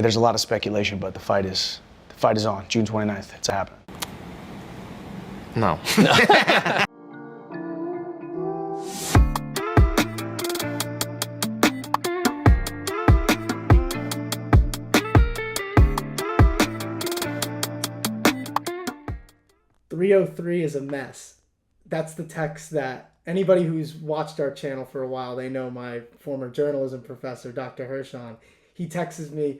There's a lot of speculation, but the fight is on June 29th. It's happening. No. 303 is a mess. That's the text that anybody who's watched our channel for a while, they know my former journalism professor, Dr. Hirschon. He texts me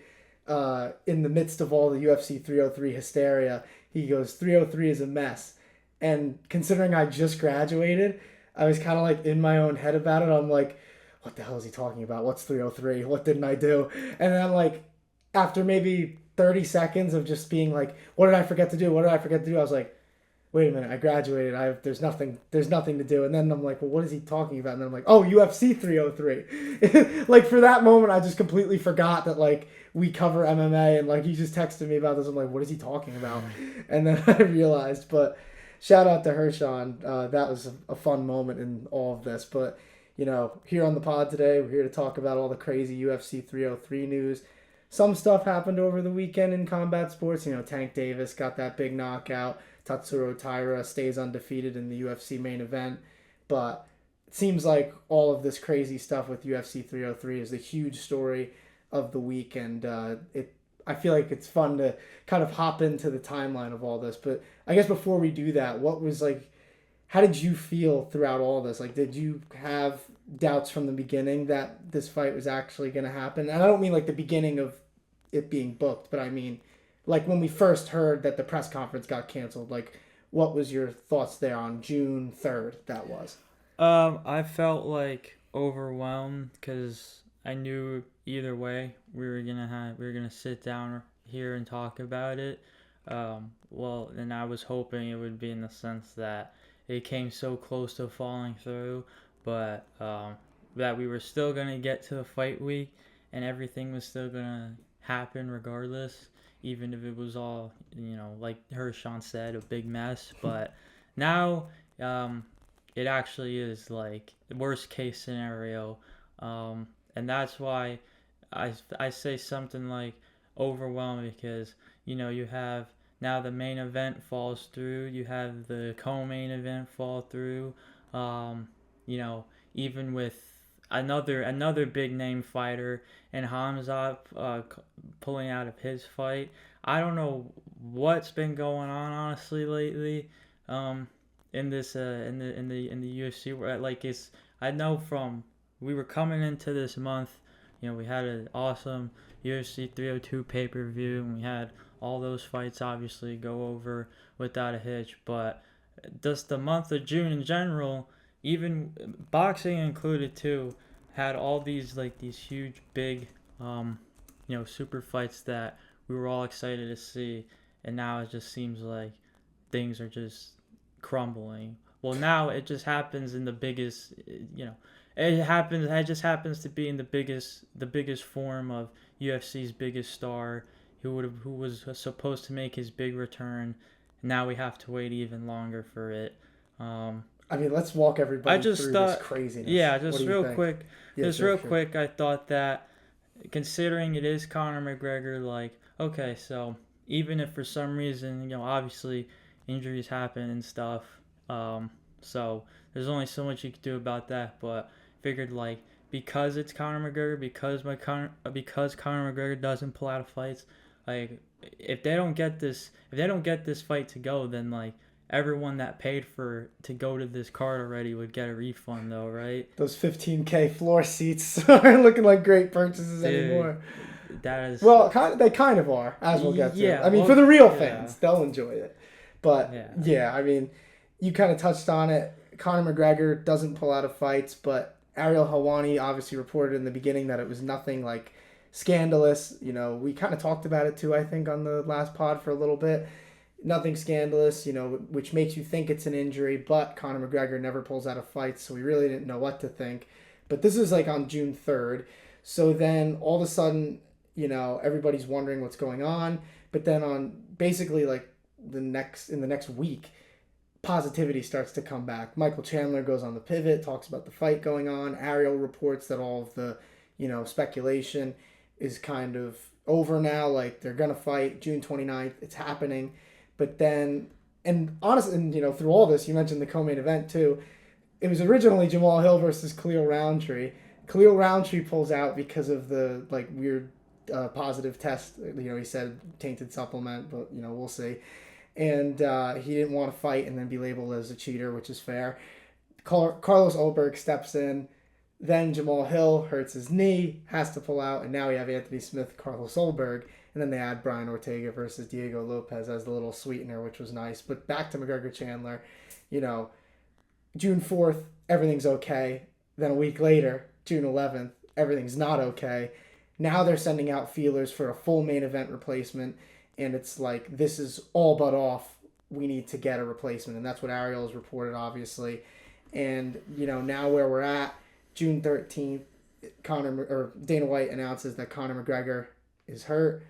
in the midst of all the UFC 303 hysteria. He goes, 303 is a mess. And considering I just graduated, I was kind of like in my own head about it. I'm like, what the hell is he talking about? What's 303? What didn't I do? And then I'm like, after maybe 30 seconds of just being like, what did I forget to do? What did I forget to do? I was like, wait a minute, I graduated. There's nothing to do. And then I'm like, well, what is he talking about? And then I'm like, oh, UFC 303. Like, for that moment, I just completely forgot that, like, we cover MMA, and, like, he just texted me about this. I'm like, what is he talking about? And then I realized, but shout out to Hirschon. That was a fun moment in all of this. But, you know, here on the pod today, we're here to talk about all the crazy UFC 303 news. Some stuff happened over the weekend in combat sports. You know, Tank Davis got that big knockout. Tatsuro Taira stays undefeated in the UFC main event. But it seems like all of this crazy stuff with UFC 303 is the huge story of the week. And I feel like it's fun to kind of hop into the timeline of all this. But I guess before we do that, how did you feel throughout all this? Like, did you have doubts from the beginning that this fight was actually going to happen? And I don't mean like the beginning of it being booked, but I mean like when we first heard that the press conference got canceled. Like, what was your thoughts there on June 3rd? That was. I felt like overwhelmed because I knew either way we were gonna sit down here and talk about it. Well, and I was hoping it would be in the sense that it came so close to falling through, but that we were still going to get to the fight week and everything was still going to happen regardless, even if it was all, you know, like Hirschon said, a big mess. But now it actually is like the worst case scenario. And that's why I say something like overwhelming, because, you know, you have now the main event falls through. You have the co-main event fall through. You know, even with another big name fighter and Khamzat pulling out of his fight. I don't know what's been going on honestly lately. In this in the UFC, where like I know from we were coming into this month. You know, we had an awesome UFC 302 pay-per-view, and we had all those fights obviously go over without a hitch. But just the month of June in general, even boxing included too, had all these huge big super fights that we were all excited to see, and now it just seems like things are just crumbling. Well, now it just happens in the biggest, it just happens to be in the biggest form of UFC's biggest star, who was supposed to make his big return. Now we have to wait even longer for it. I mean, let's walk everybody through this craziness. Yeah, just real quick. Quick, I thought that considering it is Conor McGregor, like, okay, so even if for some reason, you know, obviously injuries happen and stuff, so there's only so much you could do about that, but figured like because it's Conor McGregor, because Conor McGregor doesn't pull out of fights, like if they don't get this fight to go, then like everyone that paid to go to this card already would get a refund though, right? Those $15K floor seats aren't looking like great purchases anymore. That is they kind of are, as we'll get to. Yeah, I mean, for the real fans, they'll enjoy it. But yeah, I mean, you kind of touched on it. Conor McGregor doesn't pull out of fights, but Ariel Helwani obviously reported in the beginning that it was nothing like scandalous. You know, we kind of talked about it too, I think, on the last pod for a little bit. Nothing scandalous, you know, which makes you think it's an injury, but Conor McGregor never pulls out of fights, so we really didn't know what to think. But this is like on June 3rd. So then all of a sudden, you know, everybody's wondering what's going on. But then on basically like in the next week, positivity starts to come back. Michael Chandler goes on the pivot, talks about the fight going on. Ariel reports that all of the, you know, speculation is kind of over now. Like, they're going to fight June 29th. It's happening. But then, and honestly, and, you know, through all this, you mentioned the co-main event too. It was originally Jamal Hill versus Khalil Roundtree. Khalil Roundtree pulls out because of the, like, weird positive test. You know, he said tainted supplement, but, you know, we'll see. And he didn't want to fight and then be labeled as a cheater, which is fair. Carlos Ulberg steps in. Then Jamal Hill hurts his knee, has to pull out, and now we have Anthony Smith, Carlos Ulberg, and then they add Brian Ortega versus Diego Lopez as the little sweetener, which was nice. But back to McGregor Chandler, you know, June 4th, everything's okay. Then a week later, June 11th, everything's not okay. Now they're sending out feelers for a full main event replacement, and it's like, this is all but off. We need to get a replacement, and that's what Ariel has reported, obviously. And, you know, now where we're at, June 13th, Dana White announces that Conor McGregor is hurt.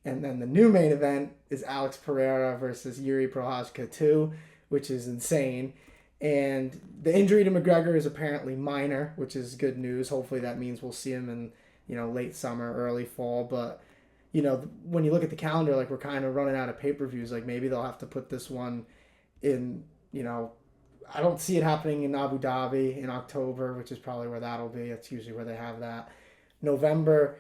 And then the new main event is Alex Pereira versus Yuri Prochazka 2, which is insane. And the injury to McGregor is apparently minor, which is good news. Hopefully that means we'll see him in, you know, late summer, early fall. But, you know, when you look at the calendar, like, we're kind of running out of pay-per-views. Like, maybe they'll have to put this one in, you know, I don't see it happening in Abu Dhabi in October, which is probably where that'll be. That's usually where they have that. November,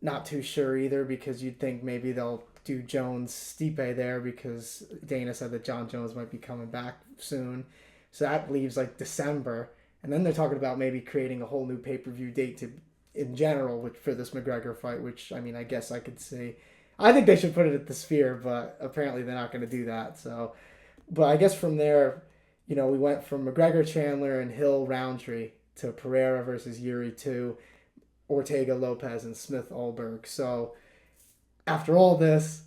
not too sure either, because you'd think maybe they'll do Jones-Stipe there because Dana said that John Jones might be coming back soon. So that leaves like December. And then they're talking about maybe creating a whole new pay-per-view date in general for this McGregor fight, which, I mean, I guess I could see. I think they should put it at the Sphere, but apparently they're not going to do that. So, but I guess from there, you know, we went from McGregor, Chandler, and Hill, Roundtree to Pereira versus Yuri 2, Ortega, Lopez, and Smith, Ulberg. So after all this,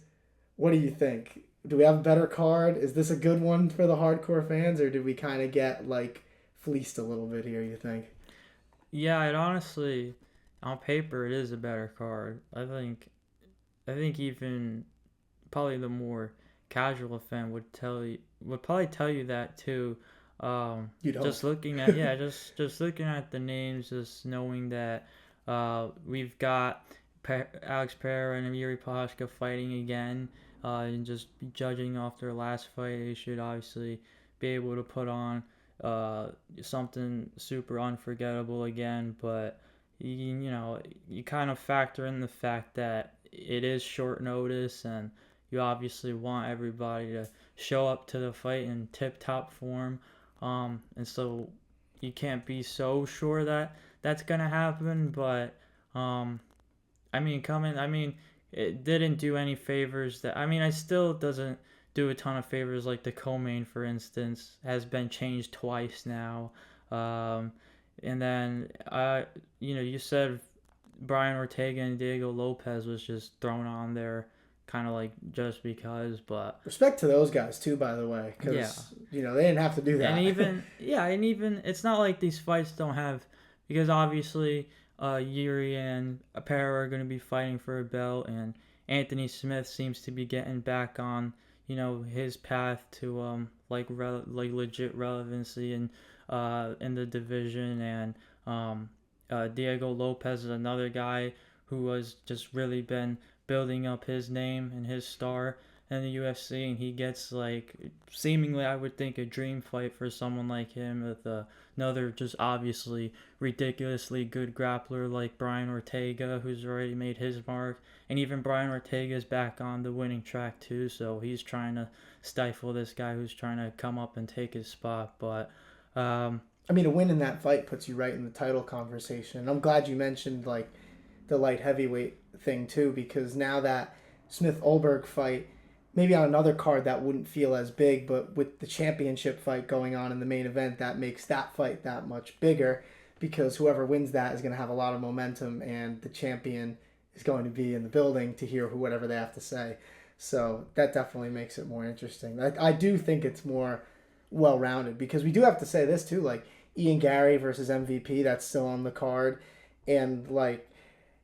what do you think? Do we have a better card? Is this a good one for the hardcore fans, or did we kind of get, like, fleeced a little bit here, you think? Yeah, it honestly, on paper, it is a better card. I think even probably the more casual fan would probably tell you that too. Just looking at just looking at the names, just knowing that we've got Alex Pereira and Yuri Prochazka fighting again, and just judging off their last fight, they should obviously be able to put on something super unforgettable again. But you know, you kind of factor in the fact that it is short notice, and you obviously want everybody to show up to the fight in tip-top form. And so you can't be so sure that that's going to happen. But, I mean, it didn't do any favors. It still doesn't do a ton of favors. Like the co-main, for instance, has been changed twice now. And then, you said Brian Ortega and Diego Lopez was just thrown on there kind of like just because, but respect to those guys too, by the way, because you know, they didn't have to do that. And even it's not like these fights don't have, because obviously Yuri and Pereira are going to be fighting for a belt, and Anthony Smith seems to be getting back on, you know, his path to legit relevancy in the division. And Diego Lopez is another guy who has just really been building up his name and his star in the UFC, and he gets, like, seemingly, I would think, a dream fight for someone like him with another just obviously ridiculously good grappler like Brian Ortega, who's already made his mark. And even Brian Ortega's back on the winning track too, so he's trying to stifle this guy who's trying to come up and take his spot. But I mean, a win in that fight puts you right in the title conversation. I'm glad you mentioned, like, the light heavyweight thing too, because now that Smith-Ulberg fight, maybe on another card that wouldn't feel as big, but with the championship fight going on in the main event, that makes that fight that much bigger, because whoever wins that is going to have a lot of momentum, and the champion is going to be in the building to hear whatever they have to say. So that definitely makes it more interesting. I do think it's more well-rounded, because we do have to say this too, like Ian Gary versus MVP, that's still on the card, and like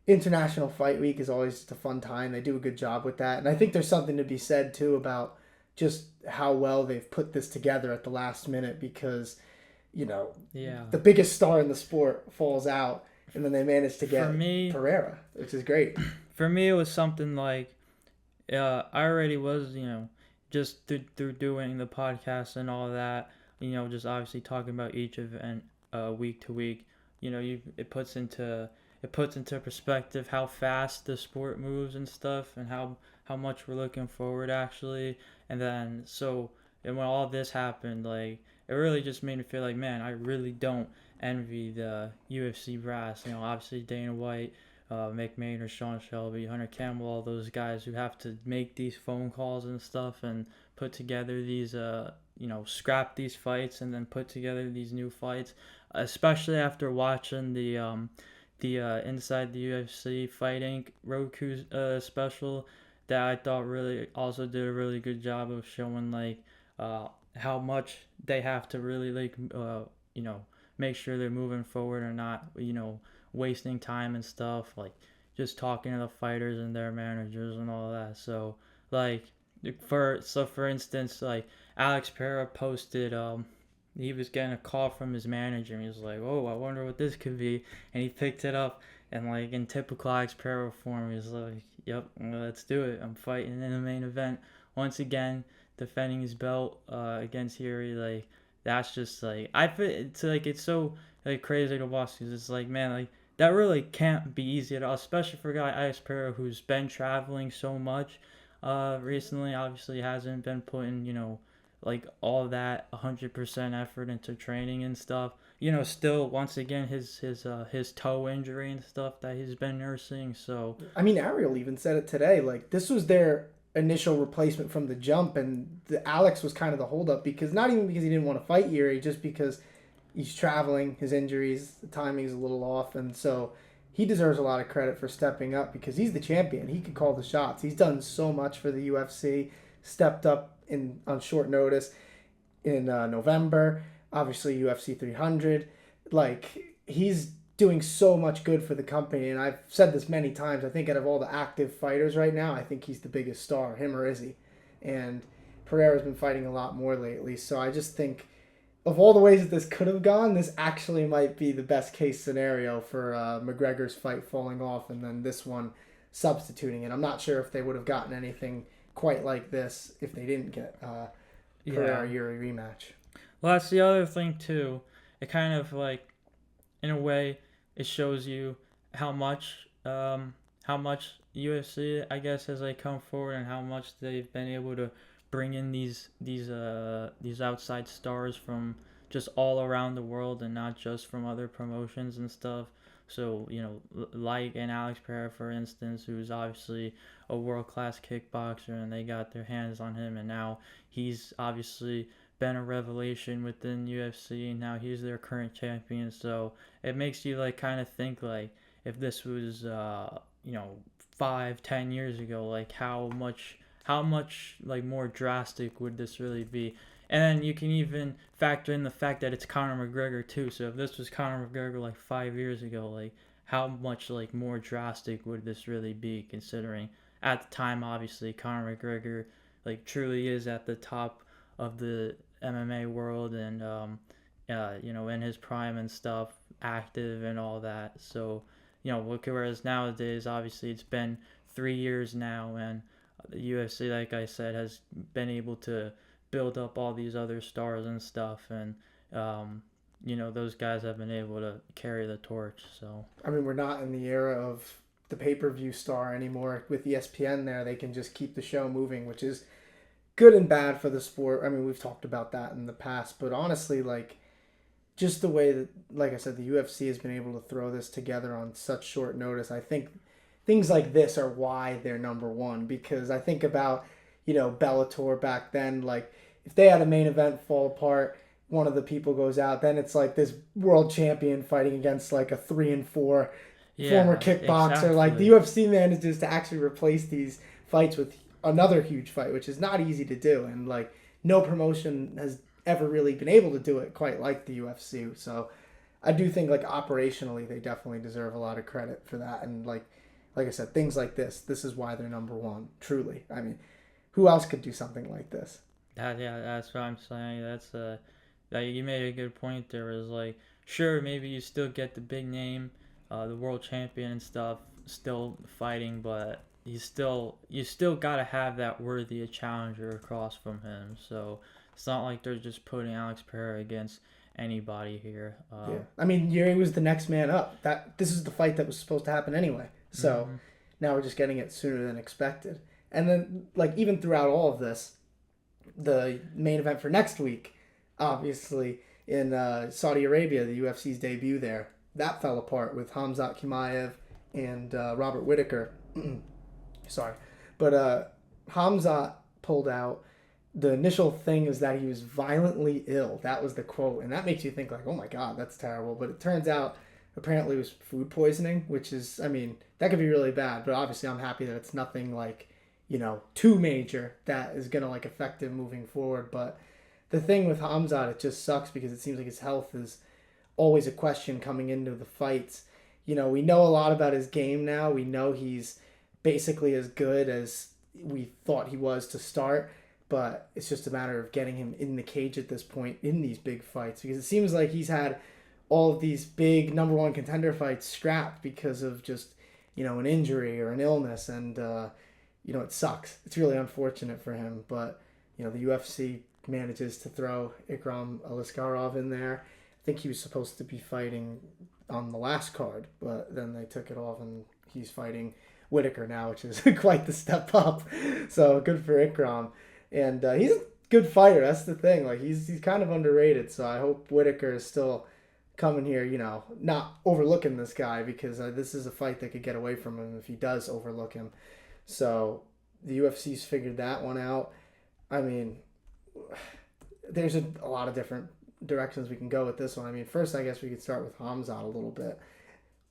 International Fight Week is always just a fun time. They do a good job with that. And I think there's something to be said, too, about just how well they've put this together at the last minute, because, you know, the biggest star in the sport falls out, and then they managed to get Pereira, which is great. for me, it was something like I already was, just through doing the podcast and all that, just obviously talking about each event week to week. It puts into perspective how fast the sport moves and stuff, and how much we're looking forward actually. And when all this happened, like it really just made me feel like, man, I really don't envy the UFC brass. Obviously Dana White, Mick Maynard, Sean Shelby, Hunter Campbell, all those guys who have to make these phone calls and stuff and put together these, scrap these fights and then put together these new fights. Especially after watching the Inside the UFC Fight Inc. Roku special, that I thought really also did a really good job of showing like how much they have to really make sure they're moving forward or not wasting time and stuff, like just talking to the fighters and their managers and all that. So like for instance, like Alex Pereira posted he was getting a call from his manager and he was like, oh, I wonder what this could be, and he picked it up and like in typical Alex Pereira form, he was like, yep, let's do it, I'm fighting in the main event once again, defending his belt against Fury. Like that's just like it's so like crazy to watch because it's like, man, like that really can't be easy at all, especially for a guy Alex Pereira who's been traveling so much recently. Obviously hasn't been putting like all that 100% effort into training and stuff. Still once again his toe injury and stuff that he's been nursing. So I mean, Ariel even said it today. Like this was their initial replacement from the jump, and Alex was kind of the holdup because not even because he didn't want to fight Yuri, just because he's traveling, his injuries, the timing's a little off, and so he deserves a lot of credit for stepping up because he's the champion. He could call the shots. He's done so much for the UFC, stepped up on short notice in November. Obviously, UFC 300. Like he's doing so much good for the company, and I've said this many times. I think out of all the active fighters right now, I think he's the biggest star, him or Izzy. And Pereira's been fighting a lot more lately, so I just think of all the ways that this could have gone, this actually might be the best case scenario for McGregor's fight falling off and then this one substituting it. I'm not sure if they would have gotten anything quite like this if they didn't get Pereira-Yuri rematch. Well, that's the other thing too. It kind of like, in a way, it shows you how much UFC, I guess, has like come forward and how much they've been able to bring in these outside stars from just all around the world and not just from other promotions and stuff. So, like in Alex Pereira, for instance, who's obviously a world-class kickboxer, and they got their hands on him, and now he's obviously been a revelation within UFC, and now he's their current champion. So it makes you like kind of think like if this was 5-10 years ago, like how much like more drastic would this really be? And then you can even factor in the fact that it's Conor McGregor too. So if this was Conor McGregor like 5 years ago, like how much like more drastic would this really be, considering at the time obviously Conor McGregor like truly is at the top of the MMA world, and in his prime and stuff, active and all that. So whereas nowadays obviously it's been 3 years now, and the UFC, like I said, has been able to build up all these other stars and stuff, and those guys have been able to carry the torch. So I mean, we're not in the era of the pay-per-view star anymore. With ESPN there, they can just keep the show moving, which is good and bad for the sport. I mean, we've talked about that in the past, but honestly, like, just the way that, like I said, the UFC has been able to throw this together on such short notice, I think things like this are why they're number one. Because I think about, Bellator back then, like, if they had a main event fall apart, one of the people goes out, then it's like this world champion fighting against like a 3-4 former kickboxer. Exactly. Like the UFC manages to actually replace these fights with another huge fight, which is not easy to do, and like no promotion has ever really been able to do it quite like the UFC. So I do think like operationally they definitely deserve a lot of credit for that. And like I said, things like this is why they're number one, truly. I mean, who else could do something like this? That's what I'm saying. That's you made a good point there. Is like, sure, maybe you still get the big name, the world champion and stuff, still fighting, but you still gotta have that worthy a challenger across from him. So it's not like they're just putting Alex Pereira against anybody here. Yeah, I mean, Yuri was the next man up. This is the fight that was supposed to happen anyway. So now we're just getting it sooner than expected. And then, like, even throughout all of this, the main event for next week, obviously in Saudi Arabia, the UFC's debut there, that fell apart with Khamzat Chimaev and Robert Whittaker. Sorry. But Khamzat pulled out. The initial thing is that he was violently ill. That was the quote. And that makes you think, like, oh my God, that's terrible. But it turns out apparently it was food poisoning, which is, I mean, that could be really bad. But obviously I'm happy that it's nothing like, too major that is going to, like, affect him moving forward. But the thing with Khamzat, it just sucks because it seems like his health is always a question coming into the fights. We know a lot about his game now. We know he's basically as good as we thought he was to start. But it's just a matter of getting him in the cage at this point in these big fights. Because it seems like he's had all of these big number one contender fights scrapped because of just, an injury or an illness. And, it sucks. It's really unfortunate for him. But, the UFC manages to throw Ikram Aliskerov in there. I think he was supposed to be fighting on the last card. But then they took it off and he's fighting Whittaker now, which is quite the step up. So good for Ikram. And he's a good fighter. That's the thing. Like, he's kind of underrated. So I hope Whittaker is still coming here, not overlooking this guy, because this is a fight that could get away from him if he does overlook him. So the UFC's figured that one out. I mean, there's a lot of different directions we can go with this one. I mean, first, I guess we could start with Khamzat a little bit.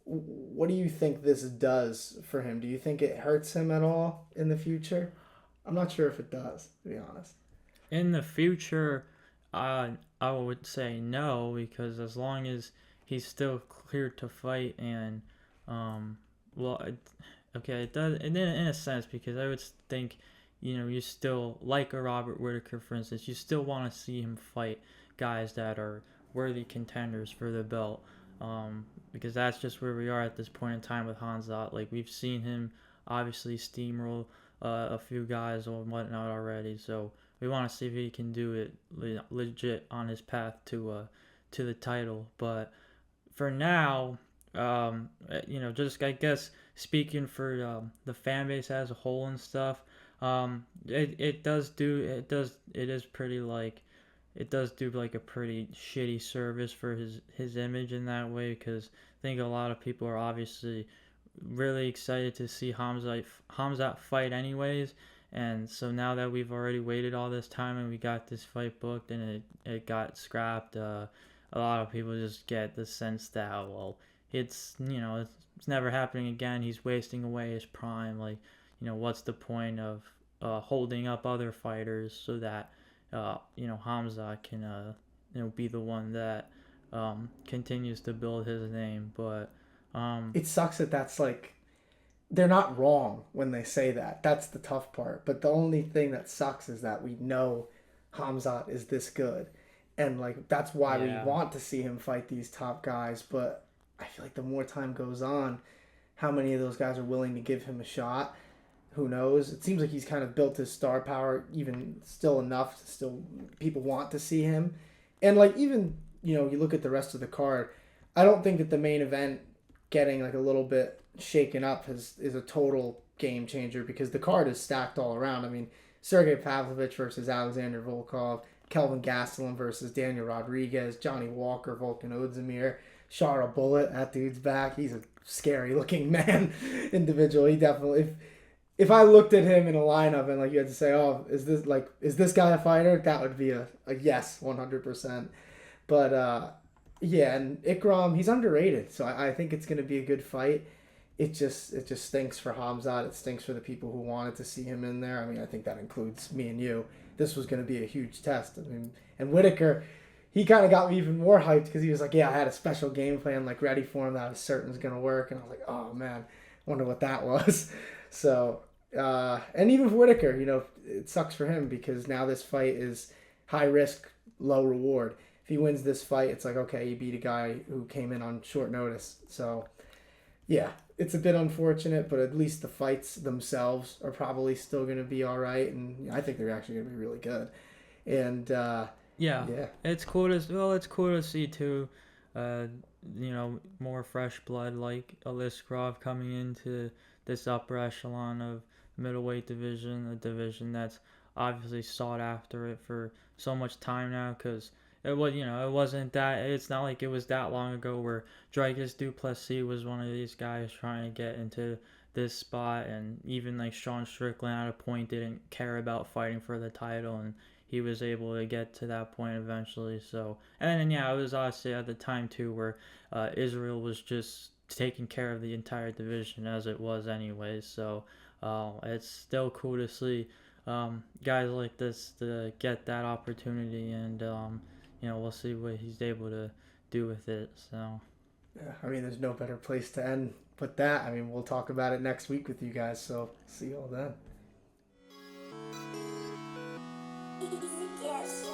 What do you think this does for him? Do you think it hurts him at all in the future? I'm not sure if it does, to be honest. In the future, I would say no, because as long as he's still cleared to fight and, it does, and then in a sense, because I would think, you still, like a Robert Whittaker, for instance, you still want to see him fight guys that are worthy contenders for the belt, because that's just where we are at this point in time with Khamzat. Like, we've seen him obviously steamroll a few guys and whatnot already, so we want to see if he can do it legit on his path to the title. But for now, just, I guess, speaking for the fan base as a whole and stuff, it does do like a pretty shitty service for his image in that way, because I think a lot of people are obviously really excited to see Khamzat fight anyways. And so now that we've already waited all this time and we got this fight booked and it got scrapped, a lot of people just get the sense that, well, it's never happening again. He's wasting away his prime. Like, what's the point of holding up other fighters so that Khamzat can be the one that continues to build his name. But it sucks that that's like, they're not wrong when they say that. That's the tough part. But the only thing that sucks is that we know Khamzat is this good. And, like, that's why we want to see him fight these top guys. But I feel like the more time goes on, how many of those guys are willing to give him a shot? Who knows? It seems like he's kind of built his star power even still enough to still people want to see him. And, like, even, you look at the rest of the card, I don't think that the main event getting, like, a little bit shaken up is a total game changer, because the card is stacked all around. I mean, Sergey Pavlovich versus Alexander Volkov, Kelvin Gastelum versus Daniel Rodriguez, Johnny Walker, Volkan Ozdemir, Shara Bullet, that dude's back. He's a scary looking man individual. He definitely, if I looked at him in a lineup and, like, you had to say, oh, is this guy a fighter? That would be a yes, 100%. But and Ikram, he's underrated, so I think it's going to be a good fight. It just stinks for Khamzat. It stinks for the people who wanted to see him in there. I mean, I think that includes me and you. This was going to be a huge test. I mean, and Whittaker, he kind of got me even more hyped, because he was like, yeah, I had a special game plan, like, ready for him that I was certain was going to work. And I was like, oh, man, wonder what that was. So, and even for Whittaker, it sucks for him, because now this fight is high risk, low reward. If he wins this fight, it's like, okay, he beat a guy who came in on short notice. So Yeah, it's a bit unfortunate, but at least the fights themselves are probably still going to be all right, and I think they're actually going to be really good. And Yeah, yeah, it's cool to it's cool to see too. Uh, more fresh blood like Aliskrov coming into this upper echelon of middleweight division, a division that's obviously sought after it for so much time now. Because it wasn't that. It's not like it was that long ago where Dricus du Plessis was one of these guys trying to get into this spot, and even like Sean Strickland at a point didn't care about fighting for the title, and he was able to get to that point eventually. So, and then yeah, it was honestly at the time too where Israel was just taking care of the entire division as it was anyways. So it's still cool to see guys like this to get that opportunity, and we'll see what he's able to do with it. So yeah, I mean, there's no better place to end but that. I mean, we'll talk about it next week with you guys, so see you all then. Easy guess.